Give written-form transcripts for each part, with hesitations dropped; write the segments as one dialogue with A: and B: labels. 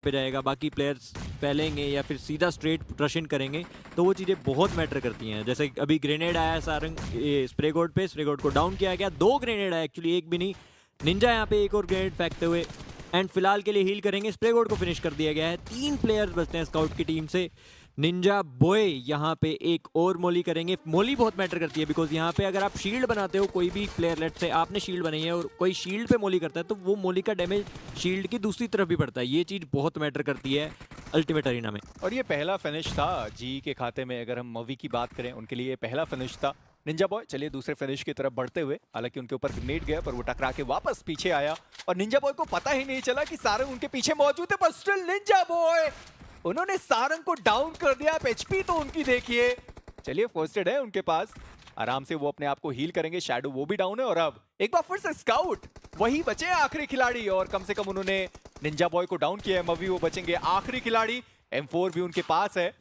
A: पे जाएगा, बाकी प्लेयर्स फैलेंगे या फिर सीधा स्ट्रेट रश इन करेंगे, तो वो चीज़ें बहुत मैटर करती हैं। जैसे अभी ग्रेनेड आया सारंग स्प्रे गोड पे, स्प्रे गोड को डाउन किया गया, 2 ग्रेनेड आया एक्चुअली, एक भी नहीं। निंजा यहाँ पे एक और ग्रेनेड फेंकते हुए एंड फिलहाल के लिए हील करेंगे। स्प्रे गोड को फिनिश कर दिया गया है। 3 प्लेयर्स बचते हैं स्काउट की टीम से। निंजा बॉय यहाँ पे एक और मोली करेंगे। मोली बहुत मैटर करती है बिकॉज यहाँ पे अगर आप शील्ड बनाते हो, कोई भी प्लेयर लेट से आपने शील्ड बनाई है और कोई शील्ड पे मोली करता है, तो वो मोली का डैमेज शील्ड की दूसरी तरफ भी पड़ता है। ये चीज़ बहुत मैटर करती है अल्टीमेट अरीना में।
B: और ये पहला फिनिश था जी के खाते में। अगर हम मवी की बात करें, उनके लिए पहला फिनिश था। निंजा बॉय चलिए दूसरे फिनिश की तरफ बढ़ते हुए, हालांकि उनके ऊपर ग्रेनेड गया पर वो टकरा के वापस पीछे आया और निंजा बॉय को पता ही नहीं चला कि सारंग उनके पीछे मौजूद है, पर स्टिल निंजा बॉय उन्होंने सारंग को डाउन कर दिया। एचपी तो उनकी देखिए, चलिए फर्स्ट एड है उनके पास, आराम से वो अपने आप को हील करेंगे। शैडो वो भी डाउन है और अब एक बार फिर से स्काउट वही बचे आखिरी खिलाड़ी और कम से कम उन्होंने निंजा बॉय को डाउन किया है। मवी वो बचेंगे आखिरी खिलाड़ी। M4 भी उनके पास है।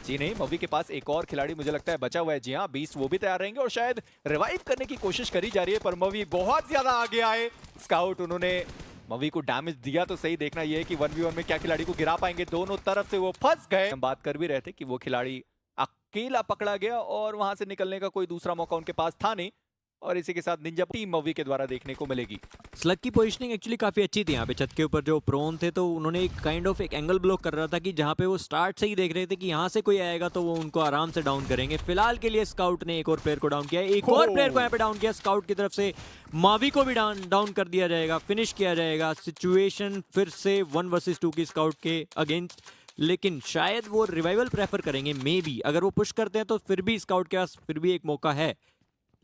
B: जी नहीं, मवी के पास एक और खिलाड़ी मुझे लगता है बचा हुआ है। जी हाँ, 20 वो भी तैयार रहेंगे और शायद रिवाइव करने की कोशिश करी जा रही है, पर मवी बहुत ज्यादा आगे आए। स्काउट उन्होंने मवी को डैमेज दिया तो सही, देखना यह है कि 1v1 में क्या खिलाड़ी को गिरा पाएंगे। दोनों तरफ से वो फंस गए। हम बात कर भी रहे थे कि वो खिलाड़ी अकेला पकड़ा गया और वहां से निकलने का कोई दूसरा मौका उनके पास था नहीं, और इसी के साथ निंजा टीम मवी के द्वारा देखने को मिलेगी।
A: स्लग की पोजीशनिंग एक्चुअली काफी अच्छी थी। यहाँ पे छत के ऊपर जो प्रोन थे तो उन्होंने एक काइंड ऑफ एक एंगल ब्लॉक कर रहा था कि जहाँ पे वो स्टार्ट से ही देख रहे थे कि यहाँ से कोई आएगा तो वो उनको आराम से डाउन करेंगे। फिलहाल के लिए स्काउट ने एक और प्लेयर को डाउन किया, एक और प्लेयर को यहाँ पे डाउन किया स्काउट की तरफ से। मावी को भी डाउन कर दिया जाएगा, फिनिश किया जाएगा। सिचुएशन फिर से 1 वर्सेस 2 की स्काउट के अगेंस्ट, लेकिन शायद वो रिवाइवल प्रेफर करेंगे। मे बी अगर वो पुश करते हैं तो फिर भी स्काउट के पास फिर भी एक मौका है,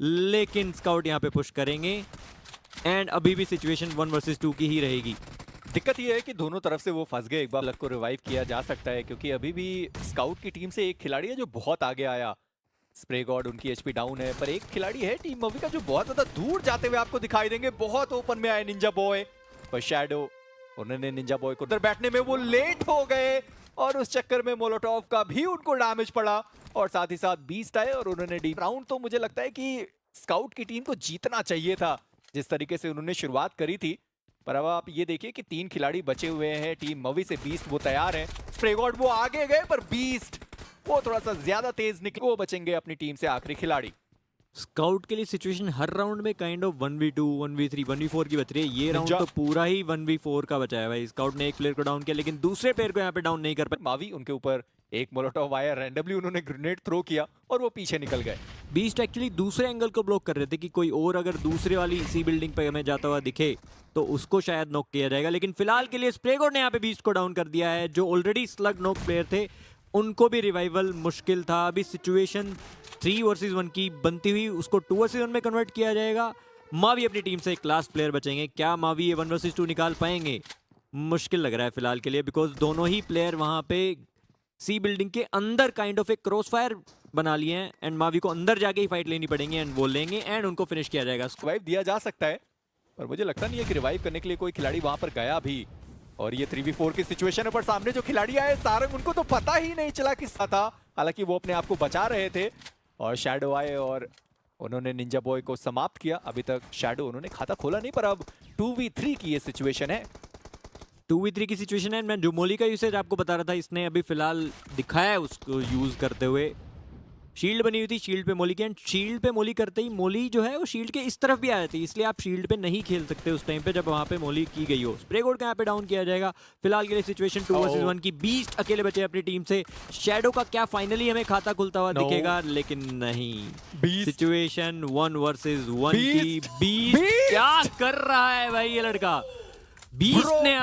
A: लेकिन स्काउट यहाँ पे पुश करेंगे एंड अभी भी सिचुएशन 1 वर्सेस 2 की ही रहेगी।
B: दिक्कत ये है कि दोनों तरफ से वो फंस गए। एक बार लक को रिवाइव किया जा सकता है क्योंकि अभी भी स्काउट की टीम से एक खिलाड़ी है जो बहुत आगे आया। स्प्रे गॉड उनकी एचपी डाउन है, पर एक खिलाड़ी है टीम मवी का जो बहुत ज्यादा दूर जाते हुए आपको दिखाई देंगे। बहुत ओपन में आए निंजा बॉय, पर शैडो उन्होंने निंजा बॉय को उधर बैठने में वो लेट हो गए और उस चक्कर में मोलोटॉव का भी उनको डैमेज पड़ा और साथ ही साथ बीस्ट आए और उन्होंने डी राउंड। तो मुझे लगता है कि स्काउट की टीम को जीतना चाहिए था जिस तरीके से उन्होंने शुरुआत करी थी, पर अब आप ये देखिए कि 3 खिलाड़ी बचे हुए हैं टीम मवी से। बीस्ट वो तैयार है, स्प्रे गॉड वो आगे गए, पर बीस्ट वो थोड़ा सा ज्यादा तेज निकले। वो बचेंगे अपनी टीम से आखिरी खिलाड़ी।
A: स्काउट के लिए सिचुएशन हर राउंड में kind of 1v2 1v3 1v4 की बच रही है। ये राउंड तो पूरा ही 1v4 का बचा है भाई। स्काउट ने एक प्लेयर को डाउन किया लेकिन दूसरे प्लेयर को यहाँ पे डाउन नहीं कर पाए।
B: मावी उनके ऊपर एक मोलोटॉव आया, रैंडमली उन्होंने ग्रेनेड थ्रो किया और वो पीछे निकल गए।
A: बीस्ट एक्चुअली दूसरे एंगल को ब्लॉक कर रहे थे कि कोई और अगर दूसरे वाली सी बिल्डिंग पे हमें जाता हुआ दिखे तो उसको शायद नॉक किया जाएगा, लेकिन फिलहाल के लिए स्प्रे गॉड ने यहाँ पे बीस्ट को डाउन कर दिया है। जो ऑलरेडी स्लग नॉक प्लेयर थे उनको भी रिवाइवल मुश्किल था। अभी सिचुएशन 3 वर्सेस 1 की बनती हुई उसको 2 वर्सेस 1 में कन्वर्ट किया जाएगा। मावी अपनी टीम से एक लास्ट प्लेयर बचेंगे। क्या मावी ये 1 वर्सेस 2 निकाल पाएंगे? मुश्किल लग रहा है फिलहाल के लिए, बिकॉज दोनों ही प्लेयर वहां पे सी बिल्डिंग के अंदर काइंड ऑफ एक क्रॉस फायर बना लिए हैं एंड मावी को अंदर जाके ही फाइट लेनी पड़ेगी एंड वो लेंगे एंड उनको फिनिश किया जाएगा।
B: रिवाइव दिया जा सकता है, पर मुझे लगता नहीं है कि रिवाइव करने के लिए कोई खिलाड़ी वहां पर गया भी। और ये 3v4 की सिचुएशन है, पर सामने जो खिलाड़ी आए सारंग उनको तो पता ही नहीं चला किसका था, हालांकि वो अपने आप को बचा रहे थे। और शैडो आए और उन्होंने निंजा बॉय को समाप्त किया। अभी तक शैडो उन्होंने खाता खोला नहीं, पर अब 2v3 की ये सिचुएशन है।
A: 2v3 की सिचुएशन है। मैं जो मोली का यूसेज आपको बता रहा था, इसने अभी फिलहाल दिखाया है उसको यूज करते हुए। शील्ड बनी हुई थी, शील्ड पे मोली की, एंड शील्ड पे मोली करते ही मोली जो है वो शील्ड के इस तरफ भी आ जाती, इसलिए आप शील्ड पे नहीं खेल सकते उस टाइम पे जब वहां पे मोली की गई हो। स्प्रे गॉड को यहाँ पे डाउन किया जाएगा। फिलहाल के लिए सिचुएशन 2 वर्सेस 1 की। बीस्ट अकेले बचे अपनी टीम से। शैडो का क्या फाइनली हमें खाता खुलता हुआ दिखेगा, लेकिन नहीं। सिचुएशन 1 वर्सेस 1 की। बीस्ट क्या कर रहा है भाई ये लड़का। बीस्ट ने